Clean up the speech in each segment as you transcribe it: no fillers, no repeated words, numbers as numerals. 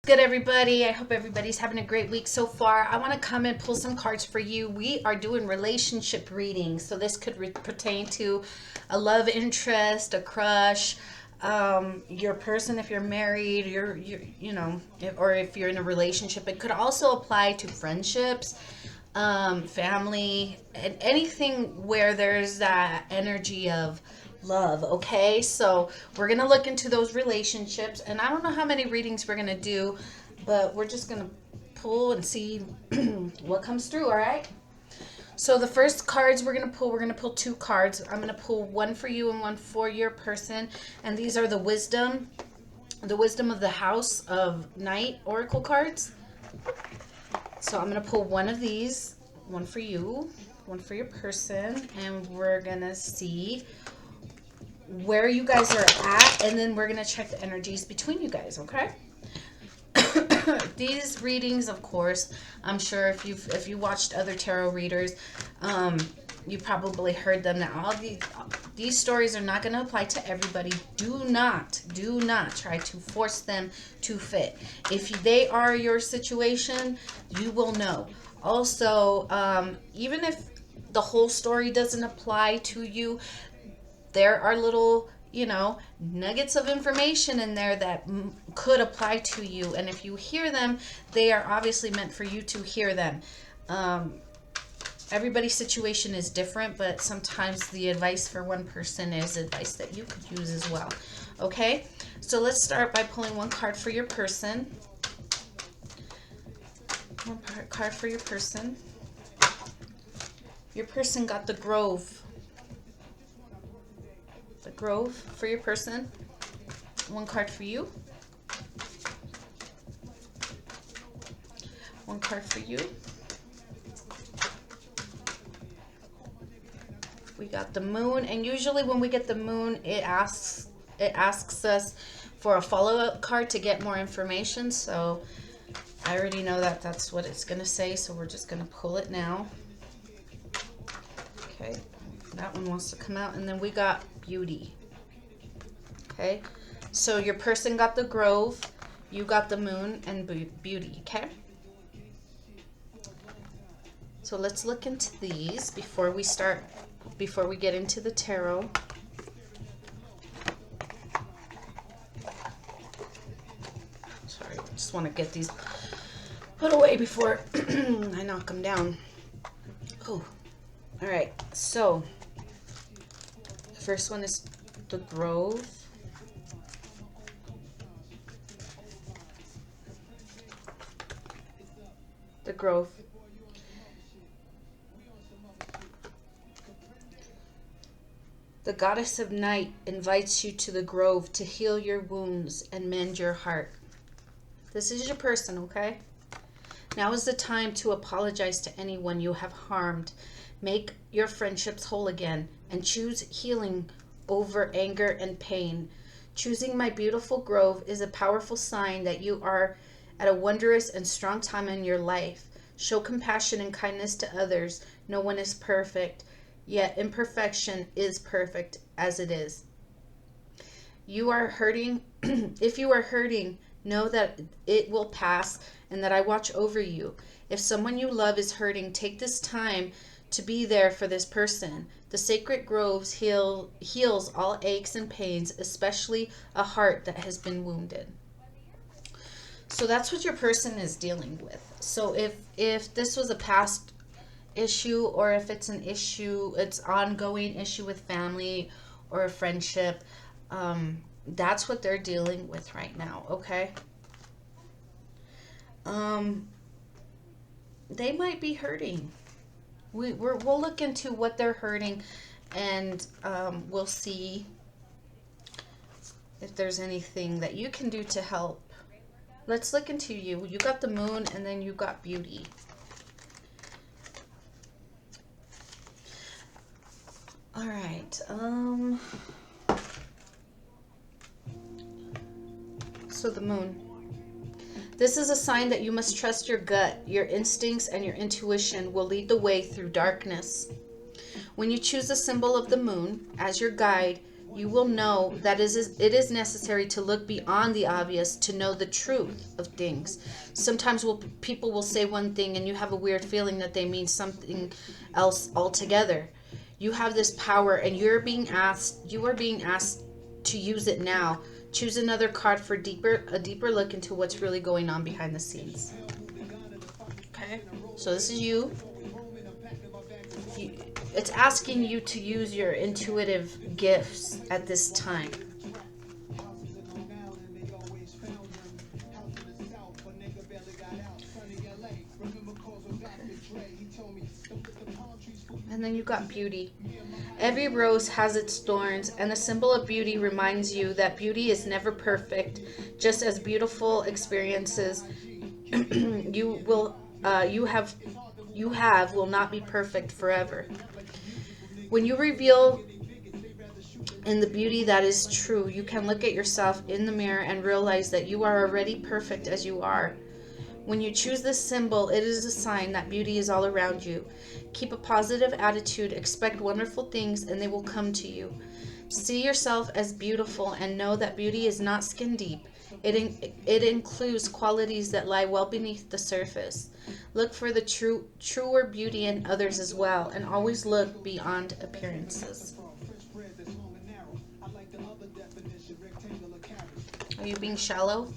Good, everybody? I hope everybody's having a great week so far. I want to come and pull some cards for you. We are doing relationship readings, so this could pertain to a love interest, a crush, your person if you're married, or if you're in a relationship. It could also apply to friendships, family, and anything where there's that energy of love. Okay, so we're gonna look into those relationships, and I don't know how many readings we're gonna do, but we're just gonna pull and see what comes through. All right, so the first cards we're gonna pull two cards. I'm gonna pull one for you and one for your person, and these are the wisdom of the House of Night oracle cards. So I'm gonna pull one of these, one for you, one for your person, and we're gonna see where you guys are at, and then we're gonna check the energies between you guys. Okay. These readings, of course, I'm sure if you watched other tarot readers, you probably heard them. That all these stories are not going to apply to everybody. Do not try to force them to fit. If they are your situation, you will know. Also, even if the whole story doesn't apply to you, there are little, nuggets of information in there that could apply to you. And if you hear them, they are obviously meant for you to hear them. Everybody's situation is different, but sometimes the advice for one person is advice that you could use as well. Okay, so let's start by pulling one card for your person. One card for your person. Your person got the Grove. The Grove for your person. One card for you. One card for you. We got the Moon, and usually when we get the Moon, it asks us for a follow-up card to get more information. So I already know that that's what it's going to say, so we're just going to pull it now. Okay, that one wants to come out, and then we got Beauty. Okay, so your person got the Grove, you got the Moon, and Beauty. Okay, so let's look into these before we get into the tarot. Sorry, I just want to get these put away before I knock them down. Oh, all right, so the first one is the Grove. The Grove. The Goddess of Night invites you to the Grove to heal your wounds and mend your heart. This is your person, okay? Now is the time to apologize to anyone you have harmed. Make your friendships whole again and choose healing over anger and pain. Choosing my beautiful Grove is a powerful sign that you are at a wondrous and strong time in your life. Show compassion and kindness to others. No one is perfect, yet imperfection is perfect as it is. You are hurting. If you are hurting, know that it will pass and that I watch over you. If someone you love is hurting, take this time to be there for this person. The sacred groves heals all aches and pains, especially a heart that has been wounded. So that's what your person is dealing with. So if this was a past issue, or if it's an issue, it's ongoing issue with family or a friendship, that's what they're dealing with right now. Okay. They might be hurting. We'll look into what they're hurting, and we'll see if there's anything that you can do to help. Let's look into you. You got the Moon, and then you got Beauty. All right. So the Moon. This is a sign that you must trust your gut. Your instincts and your intuition will lead the way through darkness. When you choose the symbol of the Moon as your guide, You will know that it is necessary to look beyond the obvious to know the truth of things. Sometimes people will say one thing and you have a weird feeling that they mean something else altogether. You have this power and you are being asked to use it now. Choose another card for a deeper look into what's really going on behind the scenes. Okay? So this is you. It's asking you to use your intuitive gifts at this time. And then you got beauty. Every rose has its thorns, and the symbol of beauty reminds you that beauty is never perfect. Just as beautiful experiences you have will not be perfect forever. When you reveal in the beauty that is true, you can look at yourself in the mirror and realize that you are already perfect as you are. When you choose this symbol, it is a sign that beauty is all around you. Keep a positive attitude, expect wonderful things, and they will come to you. See yourself as beautiful and know that beauty is not skin deep. It includes qualities that lie well beneath the surface. Look for the truer beauty in others as well, and always look beyond appearances. Are you being shallow?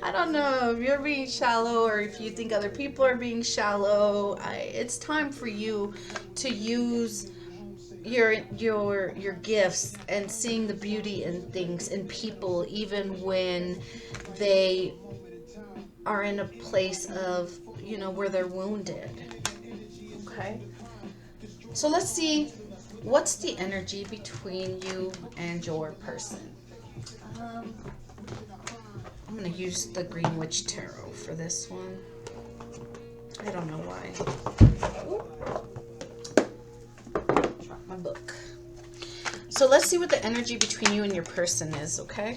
I don't know if you're being shallow or if you think other people are being shallow. It's time for you to use your gifts and seeing the beauty in things and people, even when they are in a place of, where they're wounded. Okay? So let's see, what's the energy between you and your person? I'm going to use the Green Witch Tarot for this one. I don't know why. Drop my book. So let's see what the energy between you and your person is, okay?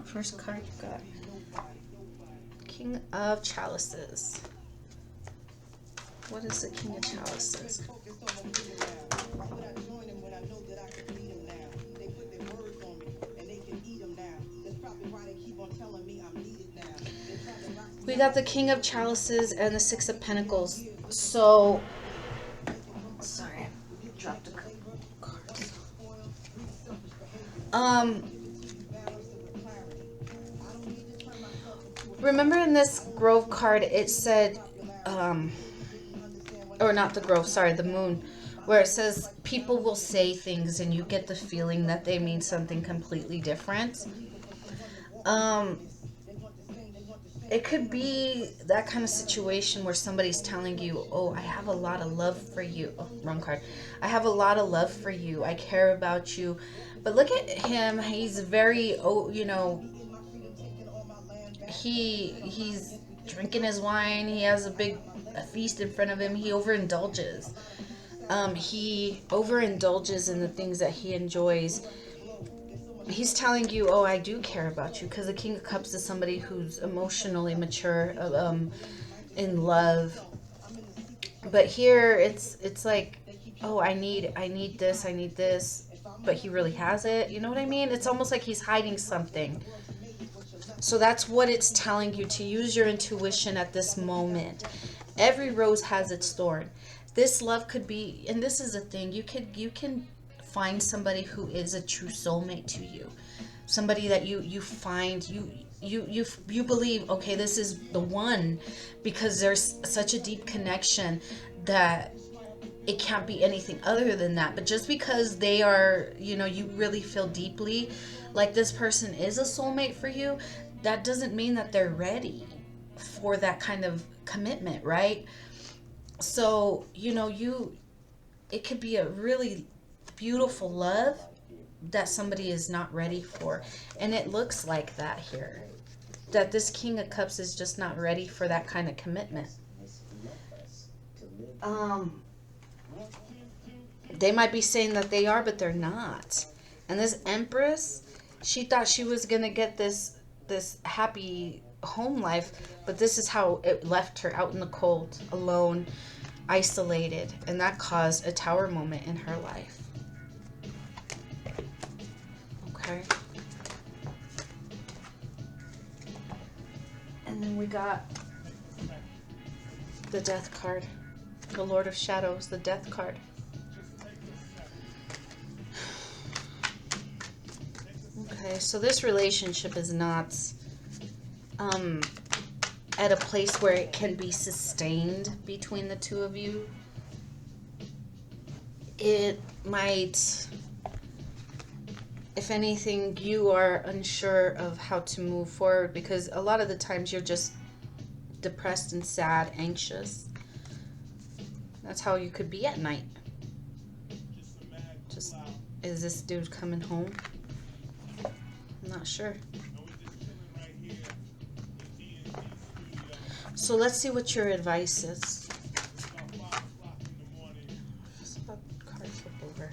First card you got. King of Chalices. What is the King of Chalices? We got the King of Chalices and the Six of Pentacles. So, sorry, I dropped a cards. Remember in this Grove card, it said, or not the Grove, sorry, the Moon, where it says people will say things and you get the feeling that they mean something completely different. It could be that kind of situation where somebody's telling you, oh, I have a lot of love for you. Oh, wrong card. I have a lot of love for you. I care about you. But look at him. He's very, he's drinking his wine. He has a feast in front of him. He overindulges. He overindulges in the things that he enjoys. He's telling you, oh, I do care about you, because the King of Cups is somebody who's emotionally mature, in love. But here it's like, oh, I need this, but he really has it. You know what I mean? It's almost like he's hiding something. So that's what it's telling you, to use your intuition at this moment. Every rose has its thorn. This love could be, and this is a thing, you can find somebody who is a true soulmate to you, somebody that you find you believe, okay, this is the one, because there's such a deep connection that it can't be anything other than that. But just because they are, you really feel deeply like this person is a soulmate for you, that doesn't mean that they're ready for that kind of commitment, right? So it could be a really beautiful love that somebody is not ready for. And it looks like that here, that this King of Cups is just not ready for that kind of commitment. They might be saying that they are, but they're not. And this Empress, she thought she was gonna get this happy home life, but this is how it left her, out in the cold, alone. isolated, and that caused a tower moment in her life. Okay. And then we got the Death card. The Lord of Shadows, the Death card. Okay, so this relationship is not at a place where it can be sustained between the two of you. It might, if anything, you are unsure of how to move forward, because a lot of the times you're just depressed and sad, anxious. That's how you could be at night. Just, is this dude coming home? I'm not sure. So let's see what your advice is. It's about card flip over.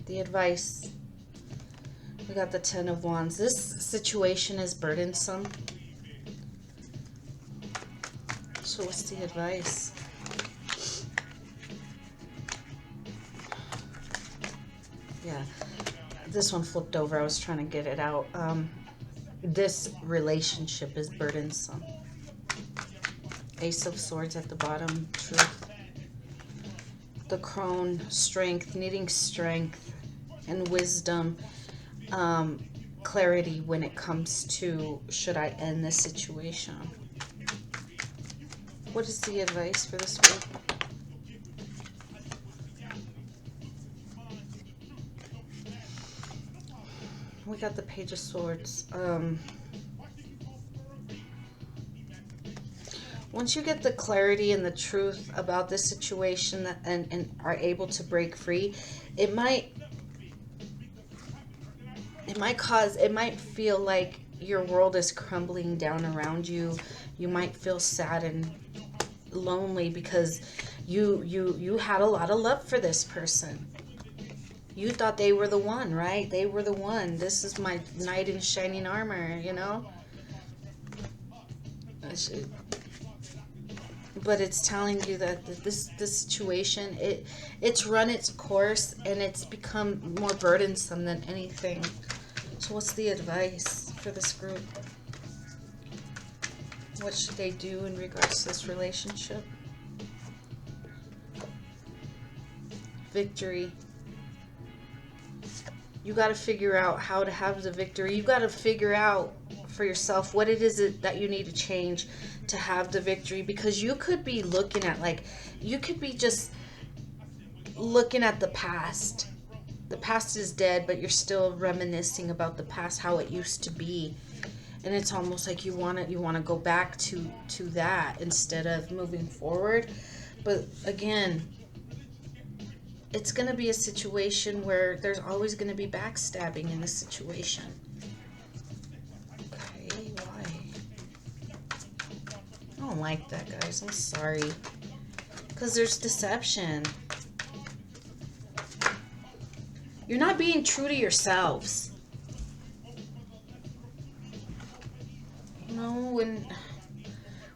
The advice. We got the Ten of Wands. This situation is burdensome. So what's the advice? Yeah, this one flipped over. I was trying to get it out. This relationship is burdensome. Ace of Swords at the bottom, Truth. The Crone, strength, needing strength and wisdom. Clarity when it comes to, should I end this situation? What is the advice for this week? We got the Page of Swords. Once you get the clarity and the truth about this situation and are able to break free, it might feel like your world is crumbling down around you. You might feel sad and lonely because you had a lot of love for this person. You thought they were the one, right? They were the one. This is my knight in shining armor, you know? But it's telling you that this situation, it's run its course and it's become more burdensome than anything. So what's the advice for this group? What should they do in regards to this relationship? Victory. You got to figure out how to have the victory. You got to figure out for yourself what it is that you need to change to have the victory, because you could be looking at, like, you could be just looking at the past. The past is dead, but you're still reminiscing about the past, how it used to be. And it's almost like you want to go back to that instead of moving forward. But again, it's going to be a situation where there's always going to be backstabbing in this situation. Okay, why? I don't like that, guys. I'm sorry. Because there's deception. You're not being true to yourselves. You know,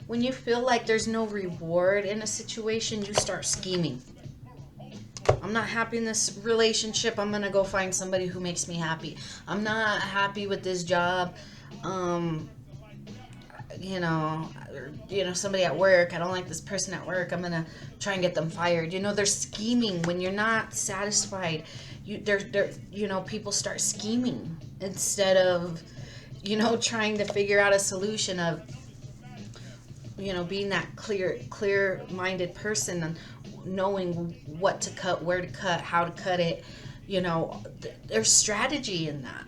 when you feel like there's no reward in a situation, you start scheming. I'm not happy in this relationship. I'm going to go find somebody who makes me happy. I'm not happy with this job. You know, somebody at work. I don't like this person at work. I'm going to try and get them fired. You know, they're scheming when you're not satisfied. People start scheming instead of, trying to figure out a solution of, being that clear-minded person and knowing what to cut, where to cut, how to cut it. There's strategy in that.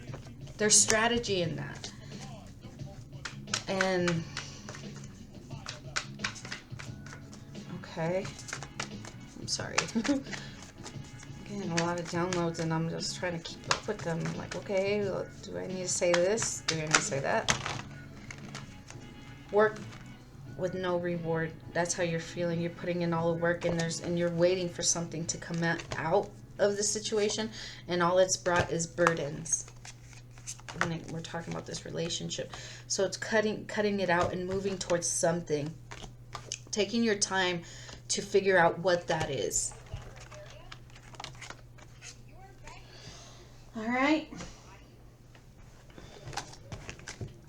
And okay, I'm sorry. Getting a lot of downloads and I'm just trying to keep up with them. I'm like, okay, do I need to say this? Do I need to say that? Work with no reward. That's how you're feeling. You're putting in all the work and you're waiting for something to come out of the situation, and all it's brought is burdens. When we're talking about this relationship, so it's cutting it out and moving towards something taking your time to figure out what that is. All right.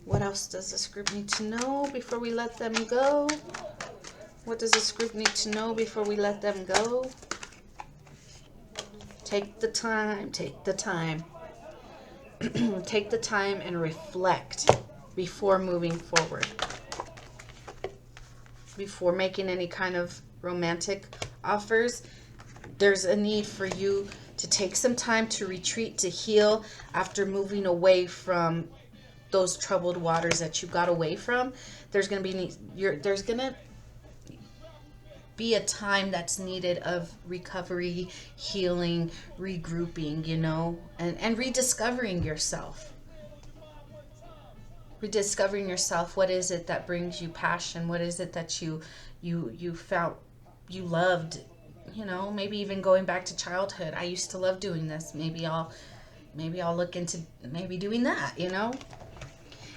What else does this group need to know before we let them go? What does this group need to know before we let them go? Take the time, take the time. Take the time and reflect before moving forward. Before making any kind of romantic offers, there's a need for you to take some time to retreat, to heal after moving away from those troubled waters that you got away from. There's going to be a time that's needed of recovery, healing, regrouping, you know, and rediscovering yourself. Rediscovering yourself. What is it that brings you passion? What is it that you felt you loved? You know, maybe even going back to childhood. I used to love doing this. Maybe I'll look into maybe doing that, you know?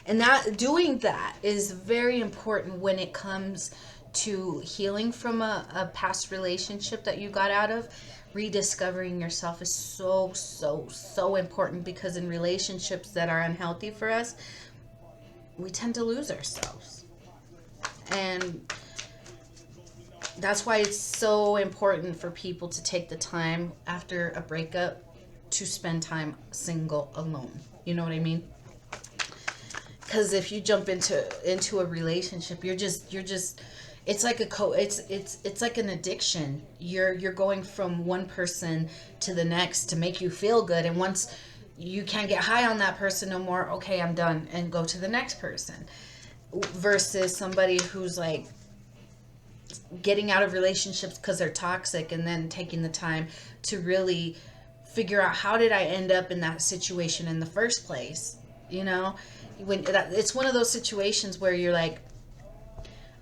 And that doing that is very important when it comes to healing from a past relationship that you got out of. Rediscovering yourself is so important, because in relationships that are unhealthy for us, we tend to lose ourselves. And that's why it's so important for people to take the time after a breakup to spend time single, alone. You know what I mean? Because if you jump into a relationship, you're just it's like it's like an addiction. You're going from one person to the next to make you feel good, and once you can't get high on that person no more, okay, I'm done, and go to the next person. Versus somebody who's like getting out of relationships because they're toxic, and then taking the time to really figure out, how did I end up in that situation in the first place? You know, it's one of those situations where you're like,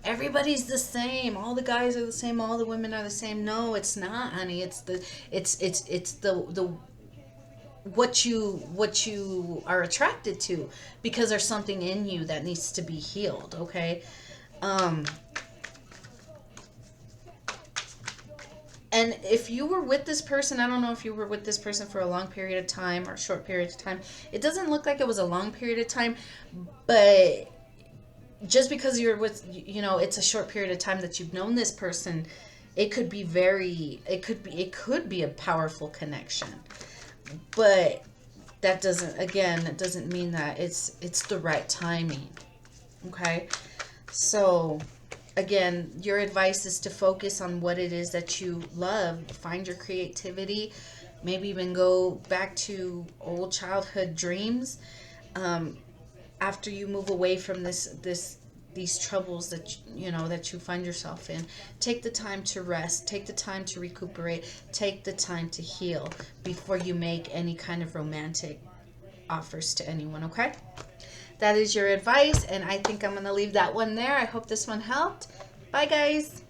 everybody's the same, all the guys are the same, all the women are the same. No, it's not, honey. It's the what you are attracted to, because there's something in you that needs to be healed. Okay. And if you were with this person, I don't know if you were with this person for a long period of time or a short period of time. It doesn't look like it was a long period of time, but just because you're with, you know, it's a short period of time that you've known this person, it could be it could be a powerful connection. But that doesn't mean that it's the right timing. Okay? So again, your advice is to focus on what it is that you love. Find your creativity. Maybe even go back to old childhood dreams. After you move away from these troubles that you find yourself in, take the time to rest, take the time to recuperate, take the time to heal before you make any kind of romantic offers to anyone. Okay? That is your advice, and I think I'm going to leave that one there. I hope this one helped. Bye, guys.